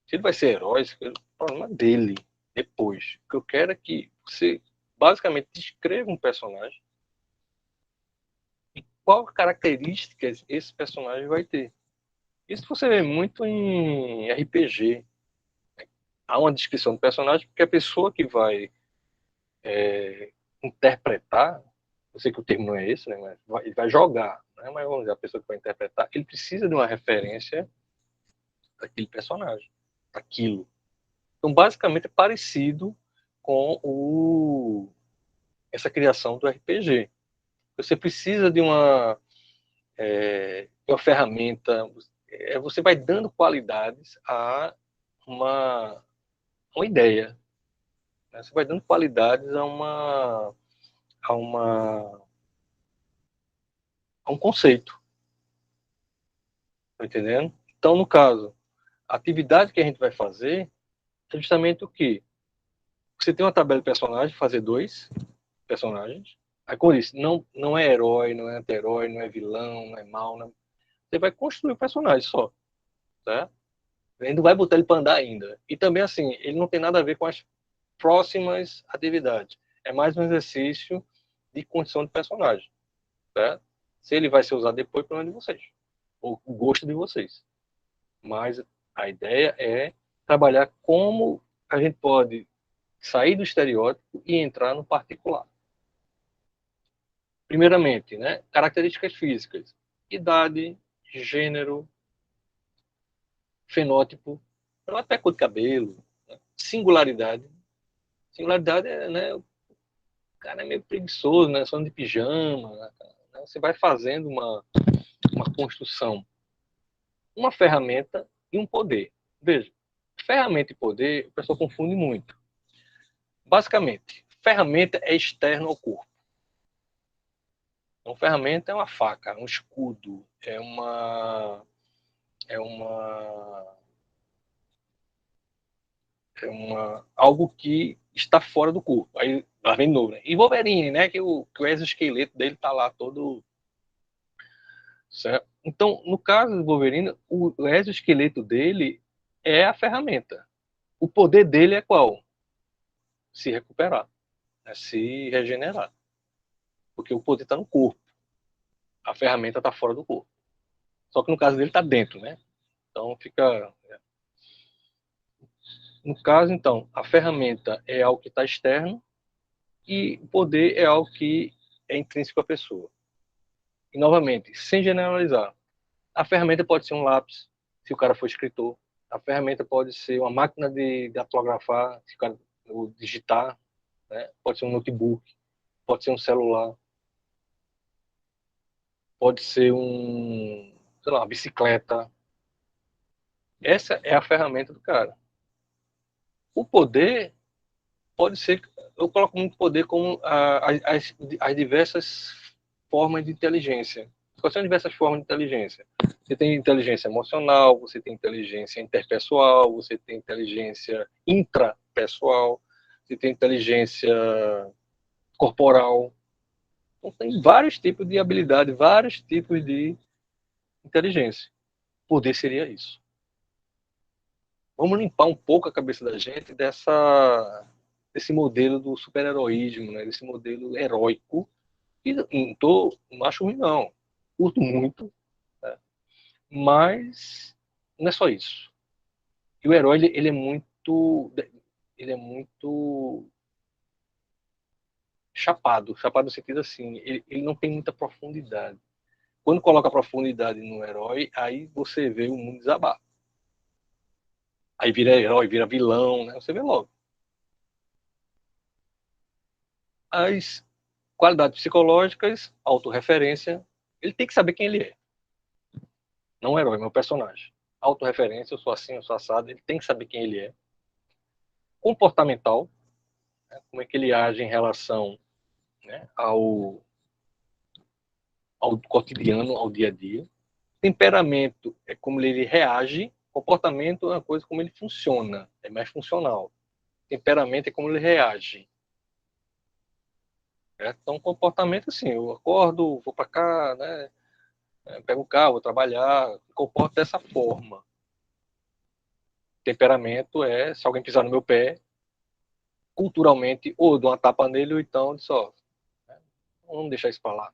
Speaker 1: Se ele vai ser herói, é o problema dele depois. O que eu quero é que você basicamente descreva um personagem e qual características esse personagem vai ter. Isso você vê muito em RPG. Há uma descrição do personagem, porque a pessoa que vai interpretar, eu sei que o termo não é esse, né, mas ele vai jogar, né, mas vamos dizer, a pessoa que vai interpretar, ele precisa de uma referência daquele personagem, daquilo. Então, basicamente, é parecido com essa criação do RPG. Você precisa de uma ferramenta, você vai dando qualidades a uma ideia, né? Você vai dando qualidades a uma a um conceito, tá entendendo? Então, no caso, a atividade que a gente vai fazer é justamente o quê? Você tem uma tabela de personagens, fazer 2 personagens. Aí, com isso, não é herói, não é anti-herói, não é vilão, não é mal. Não. Você vai construir o personagem só, tá? Ele não vai botar ele para andar ainda. E também, assim, ele não tem nada a ver com as próximas atividades. É mais um exercício de construção de personagem, tá? Se ele vai ser usado depois, problema de vocês. Ou o gosto de vocês. Mas a ideia é trabalhar como a gente pode sair do estereótipo e entrar no particular. Primeiramente, né, características físicas: idade, gênero, fenótipo, até cor de cabelo, né? Singularidade. Singularidade é, né, o cara é meio preguiçoso, né, só de pijama, né? Você vai fazendo uma construção, uma ferramenta e um poder. Veja, ferramenta e poder, o pessoal confunde muito. Basicamente, ferramenta é externo ao corpo. Então, ferramenta é uma faca, um escudo, é uma, algo que está fora do corpo. Aí lá vem de novo, né? E Wolverine, né? Que o exoesqueleto dele tá lá todo. Certo? Então, no caso do Wolverine, o exoesqueleto dele é a ferramenta. O poder dele é qual? Se recuperar, né? Se regenerar. Porque o poder está no corpo. A ferramenta está fora do corpo. Só que no caso dele está dentro, né? Então fica. No caso, então, a ferramenta é algo que está externo e o poder é algo que é intrínseco à pessoa. E, novamente, sem generalizar, a ferramenta pode ser um lápis, se o cara for escritor. A ferramenta pode ser uma máquina de datilografar, se o cara digitar, né? Pode ser um notebook, pode ser um celular, pode ser sei lá, uma bicicleta. Essa é a ferramenta do cara. O poder pode ser, eu coloco muito poder como as diversas formas de inteligência. Quais são as diversas formas de inteligência? Você tem inteligência emocional, você tem inteligência interpessoal, você tem inteligência intrapessoal, você tem inteligência corporal. Então, tem vários tipos de habilidade, vários tipos de inteligência. Poder seria isso. Vamos limpar um pouco a cabeça da gente desse modelo do super-heroísmo, né? Desse modelo heróico. E não acho ruim, não. Curto muito, né? Mas não é só isso. E o herói, ele é muito chapado no sentido assim, ele não tem muita profundidade. Quando coloca profundidade no herói, aí você vê o mundo desabar. Aí vira herói, vira vilão, né? Você vê logo. As qualidades psicológicas, autorreferência, ele tem que saber quem ele é. Não o herói, meu personagem. Autorreferência, eu sou assim, eu sou assado, ele tem que saber quem ele é. Comportamental, né? Como é que ele age em relação, né, ao cotidiano, ao dia a dia. Temperamento é como ele reage, comportamento é uma coisa como ele funciona, é mais funcional. Temperamento é como ele reage. Então, um comportamento assim, eu acordo, vou para cá, né? Pego o carro, vou trabalhar, me comporto dessa forma. Temperamento é, se alguém pisar no meu pé, culturalmente, ou dou uma tapa nele, ou então, só, né? Vamos deixar isso para lá.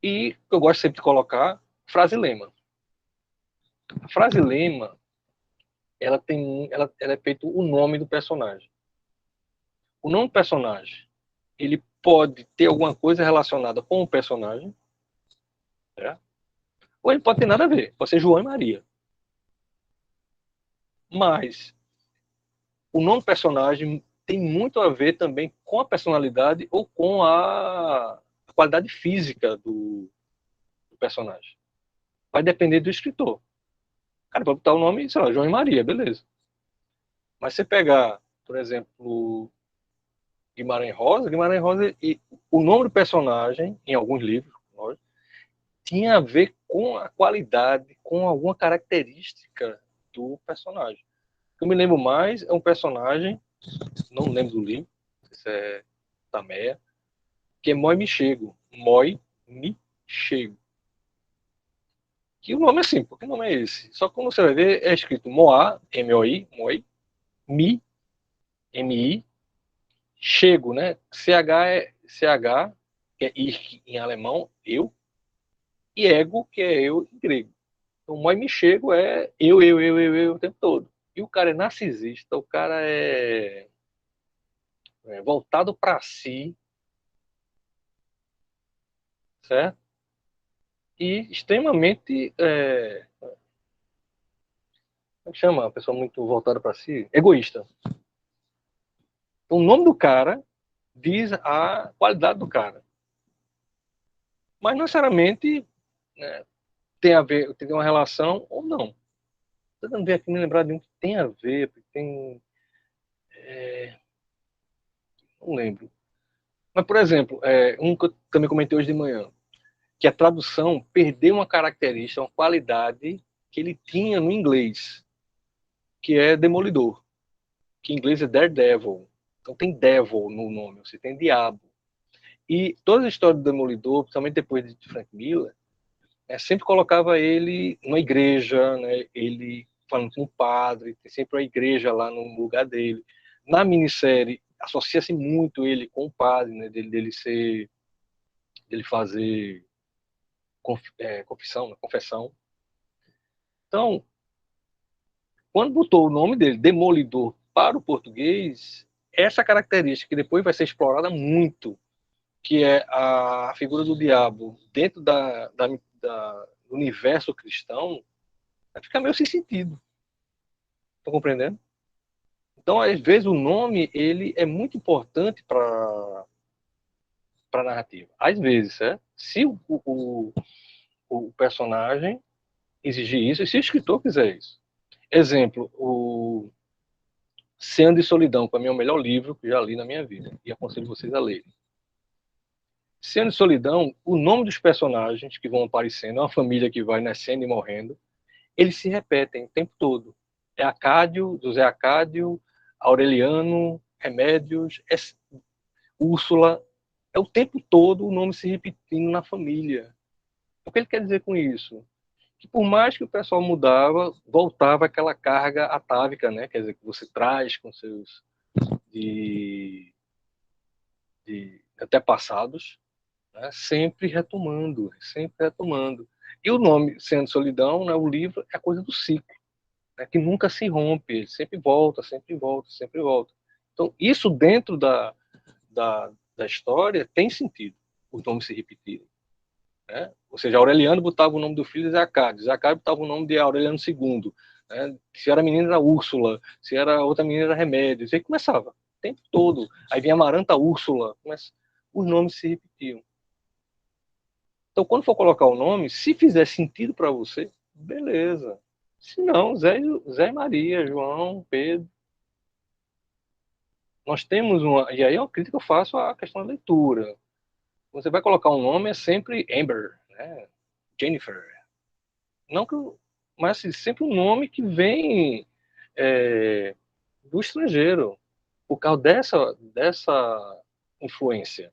Speaker 1: E eu gosto sempre de colocar frase lema. A frase lema, ela é feito o nome do personagem. O nome do personagem, ele pode ter alguma coisa relacionada com o personagem, né? Ou ele pode ter nada a ver, pode ser João e Maria. Mas o nome do personagem tem muito a ver também com a personalidade ou com a qualidade física do personagem. Vai depender do escritor. Cara, pode botar o nome, sei lá, João e Maria, beleza. Mas você pegar, por exemplo, Guimarães Rosa e o nome do personagem, em alguns livros, lógico, tinha a ver com a qualidade, com alguma característica do personagem. O que eu me lembro mais é um personagem, não lembro do livro, se é Tameia, que é Moi Me Chego. Moi Me Chego. Que o nome é assim, porque o nome é esse? Só que quando você vai ver, é escrito Moá, M-O-I, Moi, Mi, M-I, Chego, né? CH é CH, que é Ich em alemão, eu, e ego, que é eu em grego. Então, Moi Me Chego é eu o tempo todo. E o cara é narcisista, o cara é voltado para si, certo? E extremamente, como chama? Uma pessoa muito voltada para si, egoísta. Então, o nome do cara diz a qualidade do cara. Mas não necessariamente, né, tem a ver, tem uma relação ou não. Estou tentando ver aqui, me lembrar de um que tem a ver, porque tem. Não lembro. Mas, por exemplo, um que eu também comentei hoje de manhã, que a tradução perdeu uma característica, uma qualidade que ele tinha no inglês, que é demolidor, que em inglês é daredevil. Então tem devil no nome, você tem diabo. E toda a história do demolidor, principalmente depois de Frank Miller, sempre colocava ele numa igreja, né? Ele falando com o padre, tem sempre uma igreja lá no lugar dele. Na minissérie, associa-se muito ele com o padre, né? Dele fazer confissão, né? Confessão. Então, quando botou o nome dele, Demolidor, para o português, essa característica que depois vai ser explorada muito, que é a figura do diabo dentro do universo cristão, vai ficar meio sem sentido. Estão compreendendo? Então, às vezes, o nome ele é muito importante para a narrativa. Às vezes, se o personagem exigir isso, e se o escritor quiser isso. Exemplo, o Cem de Solidão, para mim é o melhor livro que já li na minha vida, e aconselho vocês a lerem. Cem de Solidão, o nome dos personagens que vão aparecendo, é uma família que vai nascendo e morrendo, eles se repetem o tempo todo. É Acádio, José Acádio, Aureliano, Remédios, Úrsula, é o tempo todo o nome se repetindo na família. O que ele quer dizer com isso? Que por mais que o pessoal mudava, voltava aquela carga atávica, né? Quer dizer, que você traz com seus de antepassados, né? Sempre retomando, sempre retomando. E o nome, sendo Solidão, né? O livro é a coisa do ciclo, né? Que nunca se rompe, ele sempre volta, sempre volta, sempre volta. Então, isso dentro da história tem sentido, os nomes se repetirem. Né? Ou seja, Aureliano botava o nome do filho de Zacário, Zacário botava o nome de Aureliano II. Né? Se era menina era Úrsula, se era outra menina era Remédios. E aí começava, o tempo todo. Aí vinha Amaranta Úrsula, os nomes se repetiam. Então, quando for colocar o nome, se fizer sentido para você, beleza. Se não, Zé e Maria, João, Pedro. Nós temos uma. E aí é uma crítica que eu faço à questão da leitura. Você vai colocar um nome, é sempre Amber, né? Jennifer. Não que eu, mas assim, sempre um nome que vem do estrangeiro. por causa dessa influência.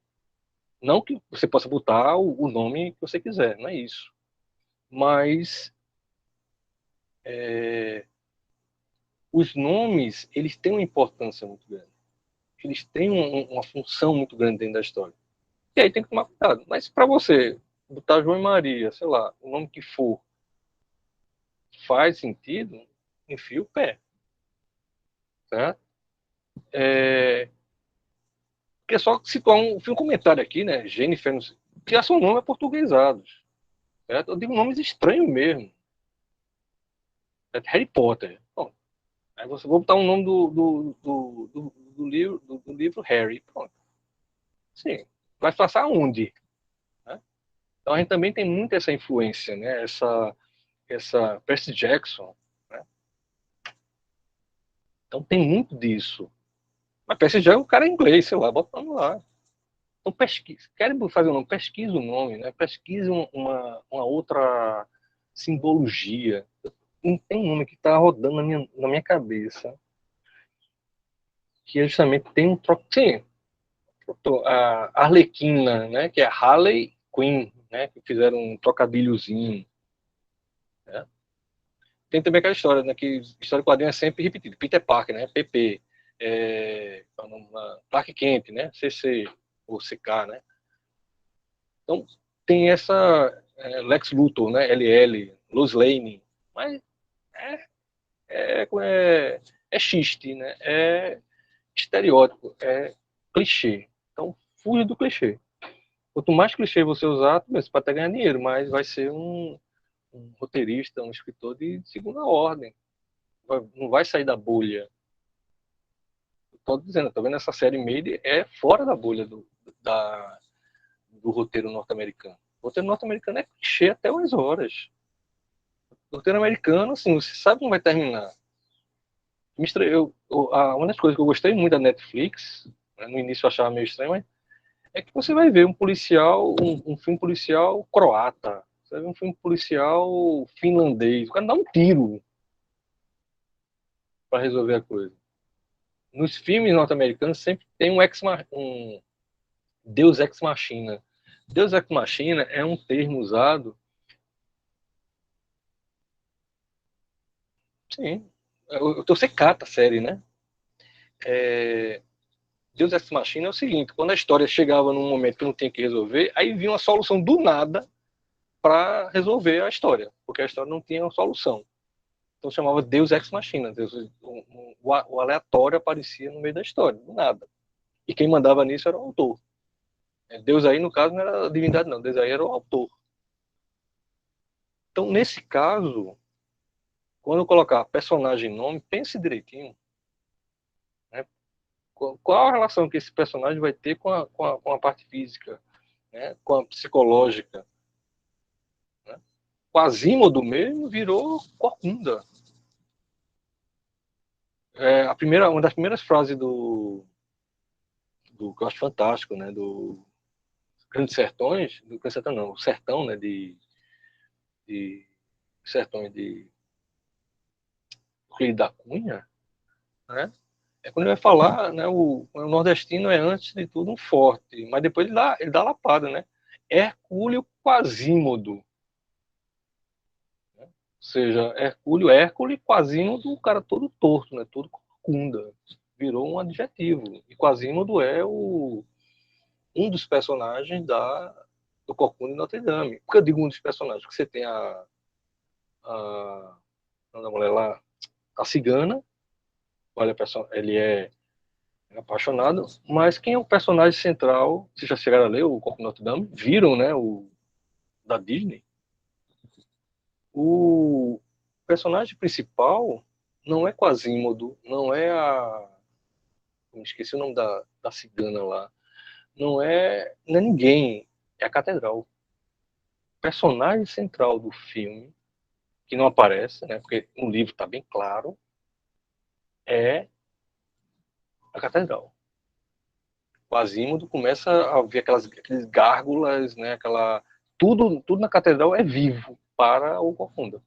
Speaker 1: Não que você possa botar o nome que você quiser, não é isso. Mas os nomes, eles têm uma importância muito grande. Eles têm uma função muito grande dentro da história. E aí tem que tomar cuidado. Mas para você botar João e Maria, sei lá, o nome que for, faz sentido, enfia o pé. Certo? Porque é só situar um comentário aqui, né? Jennifer, que já são nomes portuguesados. Certo? Eu digo nomes estranhos mesmo. Certo? Harry Potter. Bom, aí você vou botar um nome do livro Harry. Pronto. Sim. Vai passar onde? Né? Então a gente também tem muito essa influência, né? Essa Percy Jackson. Né? Então tem muito disso. Mas Percy Jackson, o cara é inglês, sei lá, botando lá. Então pesquisa. Querem fazer o nome? Pesquisa o nome, né? Pesquisa uma outra simbologia. Não tem um nome que está rodando na minha cabeça. Que justamente tem um troco. Sim, a Arlequina, né? Que é Harley Quinn, né? Que fizeram um trocadilhozinho. Né? Tem também aquela história, né? Que história de quadrinho é sempre repetida. Peter Parker, né? PP. Clark Kent, né? CC ou CK, né? Então, tem essa Lex Luthor, né? LL, Lois Lane, mas é, é xiste, né? É estereótipo, é clichê. Então, fuja do clichê. Quanto mais clichê você usar, você pode até ganhar dinheiro, mas vai ser um roteirista, um escritor de segunda ordem. Não vai sair da bolha. Estou dizendo, tô vendo essa série Made é fora da bolha do roteiro norte-americano. O roteiro norte-americano é clichê até umas horas. O roteiro americano, assim, você sabe como vai terminar. Uma das coisas que eu gostei muito da Netflix, né, no início eu achava meio estranho, mas é que você vai ver um policial, um filme policial croata, você vai ver um filme policial finlandês, o cara dá um tiro para resolver a coisa. Nos filmes norte-americanos sempre tem um Deus Ex Machina. Deus Ex Machina é um termo usado. Sim. Você cata a série, né? Deus Ex Machina é o seguinte: quando a história chegava num momento que não tinha que resolver, aí vinha uma solução do nada para resolver a história, porque a história não tinha uma solução. Então chamava Deus Ex Machina. O aleatório aparecia no meio da história, do nada. E quem mandava nisso era o autor. Deus aí, no caso, não era a divindade, não. Deus aí era o autor. Então, nesse caso, quando eu colocar personagem e nome, pense direitinho. Né? Qual a relação que esse personagem vai ter com a parte física, né? Com a psicológica. Né? Quasimodo mesmo virou corcunda. Uma das primeiras frases do que eu acho fantástico, né? Do Grandes Sertões, do Grande Sertão não, o Sertão, né? De Sertões de Rio da Cunha, né? É quando ele vai falar, né? O nordestino é antes de tudo um forte, mas depois ele dá lapada, né? Hercúleo Quasímodo. Né? Ou seja, Hércules, Quasímodo, o cara todo torto, né? Todo corcunda. Virou um adjetivo. E Quasímodo é um dos personagens do Corcunda de Notre Dame. Por que eu digo um dos personagens? Porque você tem a mulher lá, a cigana, olha, ele é apaixonado, mas quem é o personagem central? Vocês já chegaram a ler o Corcunda de Notre Dame? Viram, né? O da Disney? O personagem principal não é Quasímodo, não é me esqueci o nome da cigana lá. Não é ninguém, é a catedral. O personagem central do filme, que não aparece, né, porque no livro está bem claro, é a catedral. O Quasimodo começa a ver aqueles gárgulas, né, tudo na catedral é vivo para o Corcunda.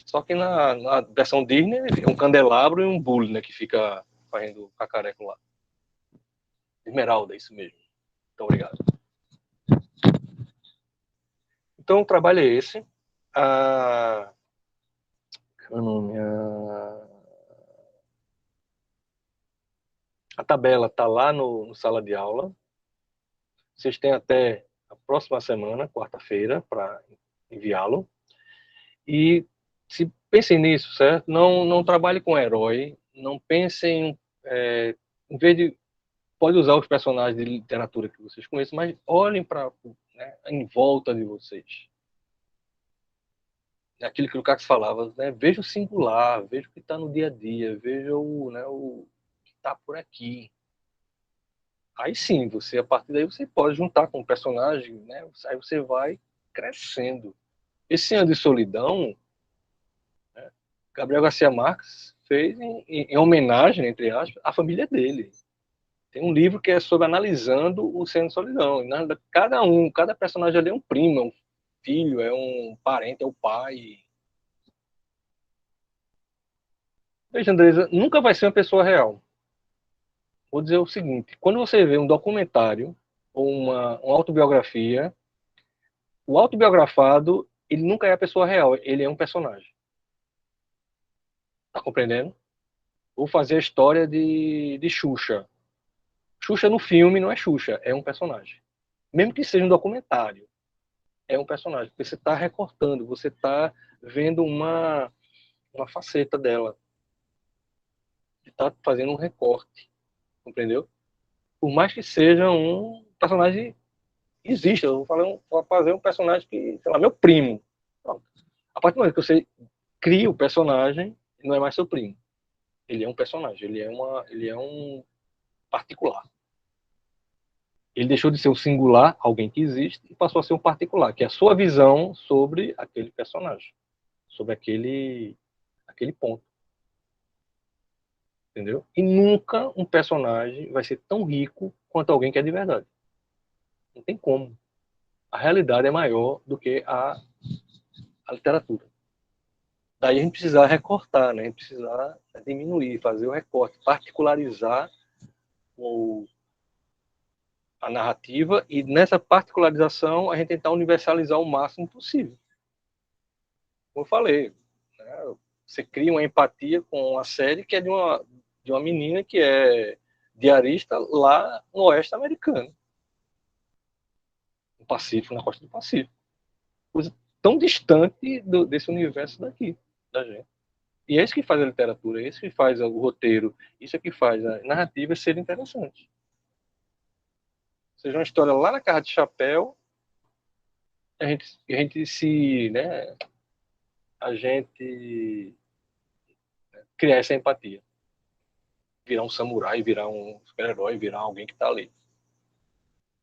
Speaker 1: Só que na versão Disney é um candelabro e um bule, né, que fica fazendo cacareco lá. Esmeralda, isso mesmo. Muito obrigado. Então, o trabalho é esse. A tabela está lá no sala de aula. Vocês têm até a próxima semana, quarta-feira, para enviá-lo. E se pensem nisso, certo? Não trabalhe com herói. Não pensem, em vez de pode usar os personagens de literatura que vocês conhecem, mas olhem para, né, em volta de vocês. Aquilo que o Cax falava, né? Veja o singular, veja o que está no dia a dia, veja o que está por aqui. Aí sim, a partir daí você pode juntar com o personagem, né? Aí você vai crescendo. Esse Ano de Solidão, né, Gabriel Garcia Marques fez em homenagem, entre aspas, à família dele. Tem um livro que é sobre analisando o Cem Anos de Solidão. Cada personagem ali é um primo, é um filho, é um parente, é o pai. Veja, Andresa, nunca vai ser uma pessoa real. Vou dizer o seguinte: quando você vê um documentário ou uma autobiografia, o autobiografado, ele nunca é a pessoa real, ele é um personagem. Tá compreendendo? Vou fazer a história de Xuxa. Xuxa no filme não é Xuxa, é um personagem. Mesmo que seja um documentário, é um personagem. Porque você está recortando, você está vendo uma faceta dela. Você está fazendo um recorte, compreendeu? Por mais que seja um personagem exista, eu vou fazer um personagem que, sei lá, meu primo. Pronto. A partir do momento que você cria o personagem, não é mais seu primo. Ele é um personagem, ele é um particular. Ele deixou de ser um singular, alguém que existe, e passou a ser um particular, que é a sua visão sobre aquele personagem, sobre aquele ponto. Entendeu? E nunca um personagem vai ser tão rico quanto alguém que é de verdade. Não tem como. A realidade é maior do que a literatura. Daí a gente precisar recortar, né? A gente precisar diminuir, fazer o recorte, particularizar a narrativa e nessa particularização a gente tentar universalizar o máximo possível. Como eu falei, né? Você cria uma empatia com a série que é de uma menina que é diarista lá no oeste americano. No Pacífico, na costa do Pacífico. Coisa tão distante desse universo daqui, da gente. E é isso que faz a literatura, é isso que faz o roteiro, isso é que faz a narrativa ser interessante. Ou seja, uma história lá na Casa de Chapéu, a gente se, né, a gente criar essa empatia. Virar um samurai, virar um super-herói, virar alguém que está ali.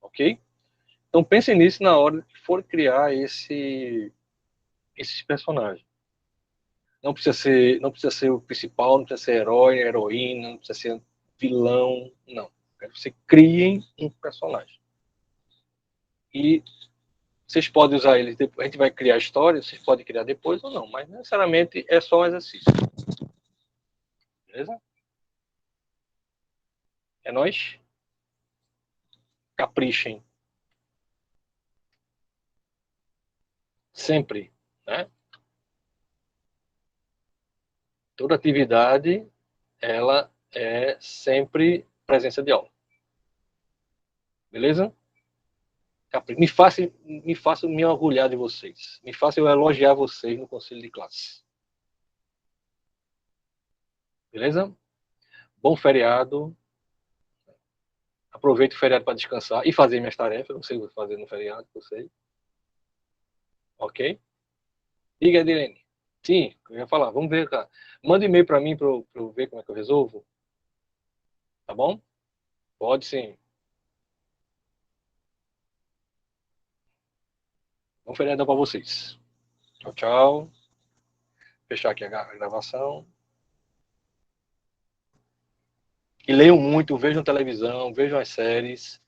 Speaker 1: Ok? Então pensem nisso na hora que for criar esses personagens. Não precisa ser o principal, não precisa ser herói, heroína, não precisa ser vilão, não. Quero que você criem um personagem. E vocês podem usar ele, a gente vai criar a história, vocês podem criar depois ou não, mas necessariamente é só um exercício. Beleza? É nóis? Caprichem. Sempre, né? Toda atividade, ela é sempre presença de aula. Beleza? Me faça me orgulhar de vocês. Me faça eu elogiar vocês no conselho de classe. Beleza? Bom feriado. Aproveito o feriado para descansar e fazer minhas tarefas. Não sei o que vou fazer no feriado, eu sei. Ok? Diga, Edirene. Sim, eu ia falar. Vamos ver, cara. Manda e-mail para mim para eu ver como é que eu resolvo. Tá bom? Pode sim. Bom feriado para vocês. Tchau, tchau. Fechar aqui a gravação. E leiam muito, vejam televisão, vejam as séries.